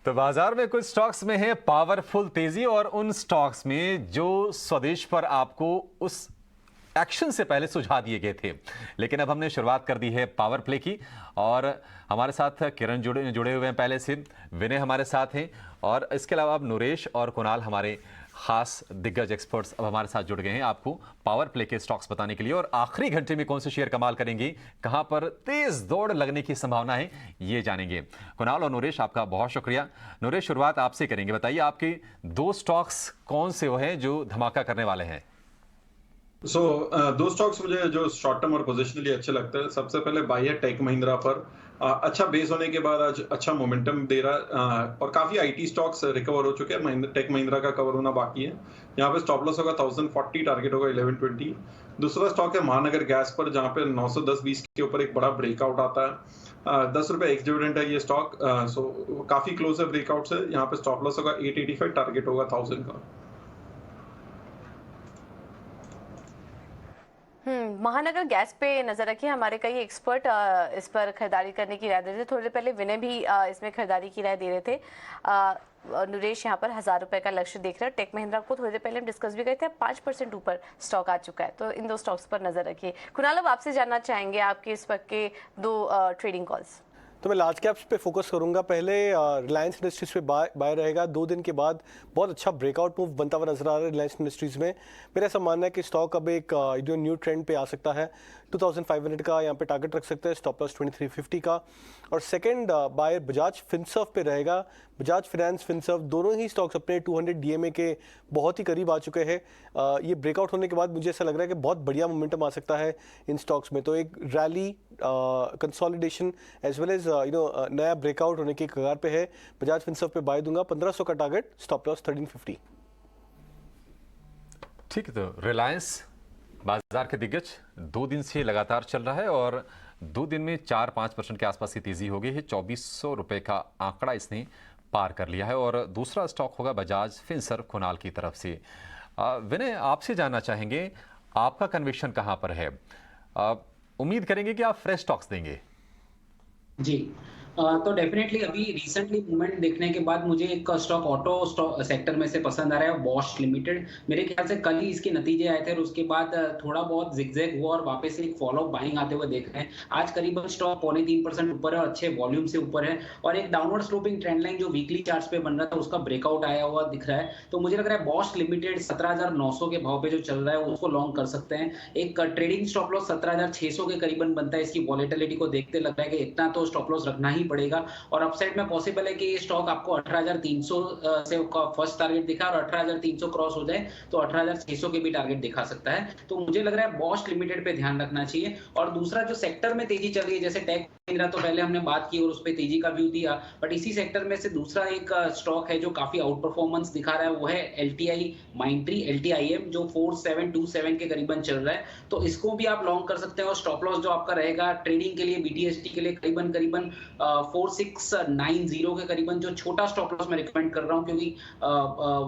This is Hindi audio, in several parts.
तो बाजार में कुछ स्टॉक्स में है पावरफुल तेजी और उन स्टॉक्स में जो स्वदेश पर आपको उस एक्शन से पहले सुझा दिए गए थे, लेकिन अब हमने शुरुआत कर दी है पावर प्ले की। और हमारे साथ किरण जुड़े हुए हैं पहले से, विनय हमारे साथ हैं, और इसके अलावा अब नरेश और कुणाल हमारे खास दिग्गज एक्सपर्ट्स अब हमारे साथ जुड़ गए हैं आपको पावर प्ले के स्टॉक्स बताने के लिए। और आखिरी घंटे में कौन से शेयर कमाल करेंगे, कहां पर तेज दौड़ लगने की संभावना है, ये जानेंगे। कुणाल और नरेश, आपका बहुत शुक्रिया। नरेश, शुरुआत आपसे करेंगे, बताइए आपके दो स्टॉक्स कौन से वो हैं जो धमाका करने वाले हैं। दो स्टॉक्स मुझे जो शॉर्ट टर्म और पोजिशनली अच्छे लगते हैं। सबसे पहले बाई है टेक महिंद्रा पर। अच्छा बेस होने के बाद आज अच्छा मोमेंटम दे रहा है और काफी आईटी स्टॉक्स रिकवर हो चुके हैं। टेक महिंद्रा का कवर होना बाकी है। यहाँ पे स्टॉप लॉस होगा 1040, टारगेट होगा 1120। दूसरा स्टॉक है महानगर गैस पर, जहाँ पे 910-20 के ऊपर एक बड़ा ब्रेकआउट आता है। 10 रुपए एक्स डिविडेंड है ये स्टॉक। काफी क्लोज है ब्रेकआउट से। यहाँ पे स्टॉप लॉस होगा 885, टारगेट होगा 1000 का। महानगर गैस पे नजर रखिए। हमारे कई एक्सपर्ट इस पर खरीदारी करने की राय दे रहे थे। थोड़ी देर पहले विनय भी इसमें खरीदारी की राय दे रहे थे। नरेश यहाँ पर 1000 रुपए का लक्ष्य देख रहे हैं। टेक महिंद्रा को थोड़ी देर पहले हम डिस्कस भी करते हैं, 5% ऊपर स्टॉक आ चुका है। तो इन दो स्टॉक्स पर नजर रखिए। कुणाल, अब आपसे जानना चाहेंगे आपके इस वक्त के दो ट्रेडिंग कॉल्स। तो मैं लार्ज कैप्स पे फोकस करूंगा। पहले रिलायंस इंडस्ट्रीज पे बाय रहेगा। 2 दिन के बाद बहुत अच्छा ब्रेकआउट मूव बनता हुआ नजर आ रहा है रिलायंस इंडस्ट्रीज में। मेरा ऐसा मानना है कि स्टॉक अब एक जो न्यू ट्रेंड पे आ सकता है। 2500 का यहाँ पे टारगेट रख सकते हैं, स्टॉप लॉस 2350 का। और सेकंड बायर बजाज फिनसर्व पे रहेगा। बजाज फाइनेंस, फिनसर्व दोनों ही स्टॉक्स अपने 200 डीएमए के बहुत ही करीब आ चुके हैं। ये ब्रेकआउट होने के बाद मुझे ऐसा लग रहा है कि बहुत बढ़िया मोमेंटम आ सकता है इन स्टॉक्स में। तो एक rally, consolidation as well as नया ब्रेकआउट होने की कगार पे है। बजाज फिनसर्व पे बाय दूंगा, 1500 का टारगेट, स्टॉप लॉस 1350। ठीक है, तो रिलायंस बाजार के दिग्गज 2 दिन से लगातार चल रहा है और 2 दिन में 4-5% के आसपास की तेजी हो गई है। 2400 रुपए का आंकड़ा इसने पार कर लिया है। और दूसरा स्टॉक होगा बजाज फिनसर्व कुणाल की तरफ से। विनय, आपसे जानना चाहेंगे आपका कन्विक्शन कहां पर है। उम्मीद करेंगे कि आप फ्रेश स्टॉक्स देंगे। जी, तो डेफिनेटली अभी रिसेंटली मूवमेंट देखने के बाद मुझे एक स्टॉक ऑटो सेक्टर में से पसंद आ रहा है, बॉश लिमिटेड। मेरे ख्याल से कल ही इसके नतीजे आए थे और उसके बाद थोड़ा बहुत जिगजैग हुआ और वापस एक फॉलो बाइंग आते हुए देख रहे हैं। आज करीबन स्टॉक 3.25% ऊपर है और अच्छे वॉल्यूम से ऊपर है। और एक डाउनवर्ड स्लोपिंग ट्रेंड लाइन जो वीकली चार्ट्स पे बन रहा था उसका ब्रेकआउट आया हुआ दिख रहा है। तो मुझे लग रहा है बॉश लिमिटेड 17,900 के भाव पे जो चल रहा है उसको लॉन्ग कर सकते हैं। एक ट्रेडिंग स्टॉप लॉस 17,600 के करीबन बनता है। इसकी वॉलेटिलिटी को देखते लगता है कि इतना तो स्टॉप लॉस रखना ही पड़ेगा। और अपसाइड में पॉसिबल है कि ये स्टॉक आपको 18,300 से फर्स्ट टारगेट दिखा और 18,300 क्रॉस हो जाए तो 18,600 के भी टारगेट दिखा सकता है। तो मुझे लग रहा है बॉश लिमिटेड पे ध्यान रखना चाहिए। और दूसरा जो सेक्टर में तेजी चल रही है, जैसे टेक महिंद्रा तो पहले हमने बात की और उस पर तेजी का व्यू दिया, बट इसी सेक्टर में से दूसरा एक स्टॉक है जो काफी आउट परफॉर्मेंस दिखा रहा है, वो है एलटीआई माइंट्री, LTIM, जो 4727 के करीबन चल रहा है। तो इसको भी आप लॉन्ग कर सकते हैं। और स्टॉप लॉस जो आपका रहेगा ट्रेडिंग के लिए, BTST के लिए करीबन 4690 के करीबन जो छोटा स्टॉप लॉस मैं रिकमेंड कर रहा हूं, क्योंकि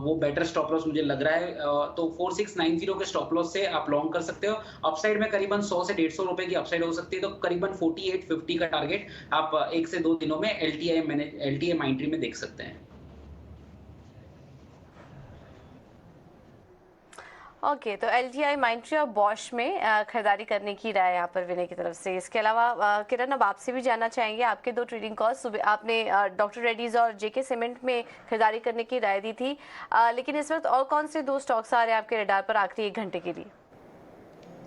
वो बेटर स्टॉप लॉस मुझे लग रहा है। तो 4690 के स्टॉप लॉस से आप लॉन्ग कर सकते हो। अपसाइड में करीबन 100 से 150 रुपए की अपसाइड हो सकती है। तो करीबन 4850 का टारगेट आप 1 से 2 दिनों में LTI माइंट्री में देख सकते हैं। ओके, तो LTI माइंट्री और बॉश में खरीदारी करने की राय यहाँ पर विनय की तरफ से। इसके अलावा किरण, अब आपसे भी जानना चाहेंगे आपके दो ट्रेडिंग कॉल्स। सुबह आपने डॉक्टर रेड्डीज और JK सीमेंट में खरीदारी करने की राय दी थी, लेकिन इस वक्त और कौन से दो स्टॉक्स आ रहे हैं आपके रडार पर आखिरी 1 घंटे के लिए?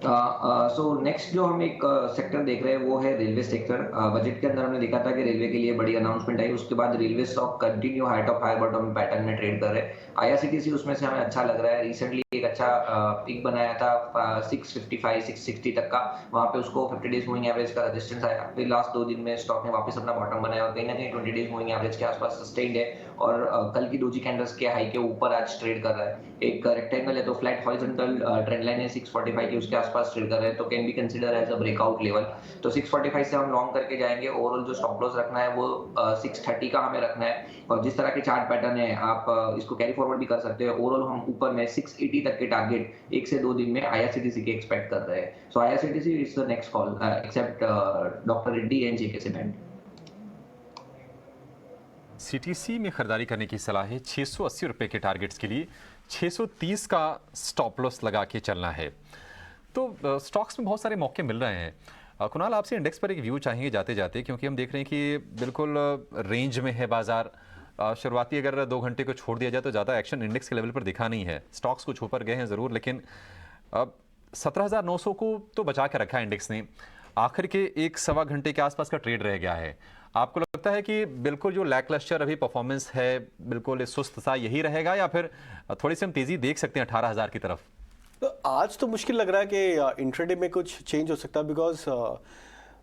सो नेक्स्ट जो हम एक सेक्टर देख रहे हैं वो है रेलवे सेक्टर। बजट के अंदर हमने देखा था कि रेलवे के लिए बड़ी अनाउंसमेंट आई, उसके बाद railway stock continue high top high bottom pattern में ट्रेड कर रहे हैं। IRCTC उसमें से हमें अच्छा लग रहा है। रिसेंटली एक अच्छा पिक बनाया था 655 660 तक का, वहां पे उसको 50 डेज मूविंग एवरेज का रेजिस्टेंस आया। फिर लास्ट 2 दिन में स्टॉक ने वापस अपना बॉटम बनाया और कहीं ना कहीं 20 डेज मूविंग एवरेज के आसपास सस्टेन्ड है और कल की डोजी कैंडल्स के हाई के ऊपर आज ट्रेड कर रहा है। एक रेक्टेंगल है तो फ्लैट हॉरिजॉन्टल ट्रेंड लाइन है 645 की, उसके आसपास ट्रेड कर रहे हैं, तो can be consider as a breakout level. तो 645 से हम लॉन्ग करके जाएंगे। ओवरऑल जो स्टॉप लॉस रखना है वो 630 का हमें रखना है। और जिस तरह के चार्ट पैटर्न है आप इसको कैरी फॉरवर्ड भी कर सकते हैं। ओवरऑल हम ऊपर में 680 तक के टारगेट 1 से 2 दिन में IRCTC के एक्सपेक्ट कर रहे हैं। So IRCTC is the next call except doctor Reddy and JK cement. CTC में खरीदारी करने की सलाह है 680 रुपए के टारगेट्स के लिए 630 का स्टॉप लॉस लगा के चलना है। तो स्टॉक्स में बहुत सारे मौके मिल रहे हैं। कुणाल, आपसे इंडेक्स पर एक व्यू चाहेंगे जाते जाते, क्योंकि हम देख रहे हैं कि बिल्कुल रेंज में है बाजार। शुरुआती अगर 2 घंटे को छोड़ दिया जाए तो ज़्यादा एक्शन इंडेक्स के लेवल पर दिखा नहीं है। स्टॉक्स कुछ ऊपर गए हैं ज़रूर, लेकिन अब 17,900 को तो बचा के रखा है इंडेक्स ने। आखिर के 1-1.25 घंटे के आसपास का ट्रेड रह गया है। आपको लगता है कि बिल्कुल जो लैकलस्टर अभी परफॉर्मेंस है बिल्कुल सुस्त सा यही रहेगा, या फिर थोड़ी सी हम तेज़ी देख सकते हैं 18,000 की तरफ? तो आज तो मुश्किल लग रहा है कि इंट्राडे में कुछ चेंज हो सकता है, बिकॉज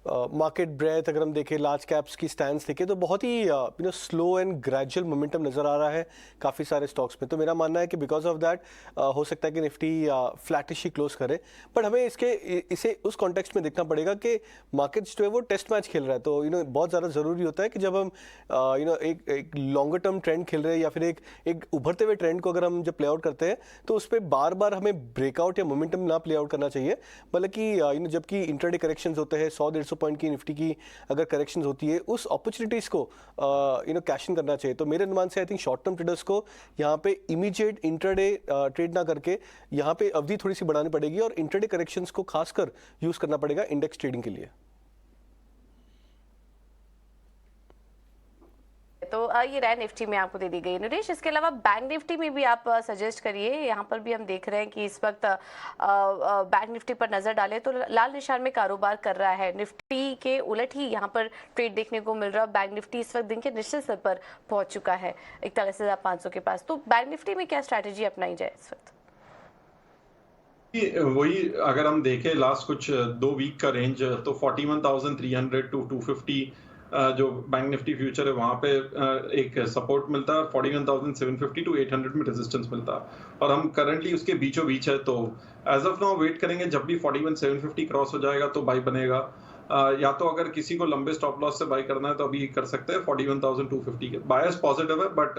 मार्केट ब्रेथ अगर हम देखें, लार्ज कैप्स की स्टैंड्स देखें, तो बहुत ही स्लो एंड ग्रेजुअल मोमेंटम नज़र आ रहा है काफ़ी सारे स्टॉक्स में। तो मेरा मानना है कि बिकॉज ऑफ दैट हो सकता है कि निफ्टी फ्लैटिश ही क्लोज करे। बट हमें इसे उस कॉन्टेक्स्ट में देखना पड़ेगा कि मार्केट्स जो है वो टेस्ट मैच खेल रहा है। तो बहुत ज़्यादा ज़रूरी होता है कि जब हम एक लॉन्गर टर्म ट्रेंड खेल रहे हैं या फिर एक उभरते हुए ट्रेंड को अगर हम जब प्ले आउट करते हैं तो उस पर बार बार हमें ब्रेकआउट या मोमेंटम ना प्ले आउट करना चाहिए। बल्कि जबकि इंट्राडे करेक्शंस होते हैं 100-150 पॉइंट की निफ्टी की अगर करेक्शंस होती है, उस अपॉर्चुनिटीज को कैश इन करना चाहिए। तो मेरे अनुमान से I think short term traders को यहाँ पे इमीडिएट इंट्राडे ट्रेड ना करके यहाँ पे अवधि थोड़ी सी बढ़ानी पड़ेगी और इंट्राडे करेक्शंस को खासकर यूज करना पड़ेगा इंडेक्स ट्रेडिंग के लिए। तो ये रहा निफ्टी में आपको दे दी गई। नरेश, इसके अलावा बैंक निफ्टी में भी आप सजेस्ट करिए। यहाँ पर भी हम देख रहे हैं कि इस वक्त बैंक निफ्टी पर नजर डालें तो लाल निशान में कारोबार कर रहा है। निफ्टी के उलट ही यहाँ पर ट्रेड देखने को मिल रहा है। बैंक निफ्टी इस वक्त दिन के निश्चित स्तर पर पहुंच चुका है 41,500 के पास। तो बैंक निफ्टी में क्या स्ट्रैटेजी अपनाई जाए इस वक्त? वही अगर हम देखें लास्ट कुछ 2 वीक का रेंज, तो 41,300 टू 250 जो बैंक निफ्टी फ्यूचर है वहां पे एक सपोर्ट मिलता है, 41,750 टू 800 में रेजिस्टेंस मिलता है, और हम करंटली उसके बीचों बीच है। तो एज ऑफ नाउ वेट करेंगे, जब भी 41,750 क्रॉस हो जाएगा तो बाई बनेगा। या तो अगर किसी को लंबे स्टॉप लॉस से बाई करना है तो अभी कर सकते हैं 41,250 के। बायस पॉजिटिव है, बट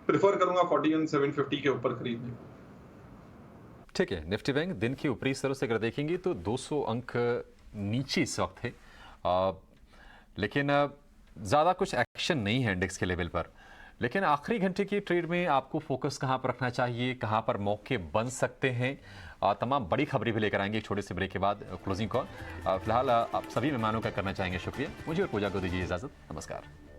प्रेफर करूंगा 41,750 के ऊपर खरीदने। ठीक है, निफ्टी बैंक दिन की ऊपरी स्तरों से अगर देखेंगे तो 200 अंक नीचे इस वक्त है, लेकिन ज़्यादा कुछ एक्शन नहीं है इंडेक्स के लेवल पर। लेकिन आखिरी घंटे की ट्रेड में आपको फोकस कहाँ पर रखना चाहिए, कहाँ पर मौके बन सकते हैं, तमाम बड़ी खबरें भी लेकर आएंगे एक छोटे से ब्रेक के बाद क्लोजिंग कॉल। फिलहाल आप सभी मेहमानों का करना चाहेंगे शुक्रिया। मुझे और पूजा को दीजिए इजाज़त। नमस्कार।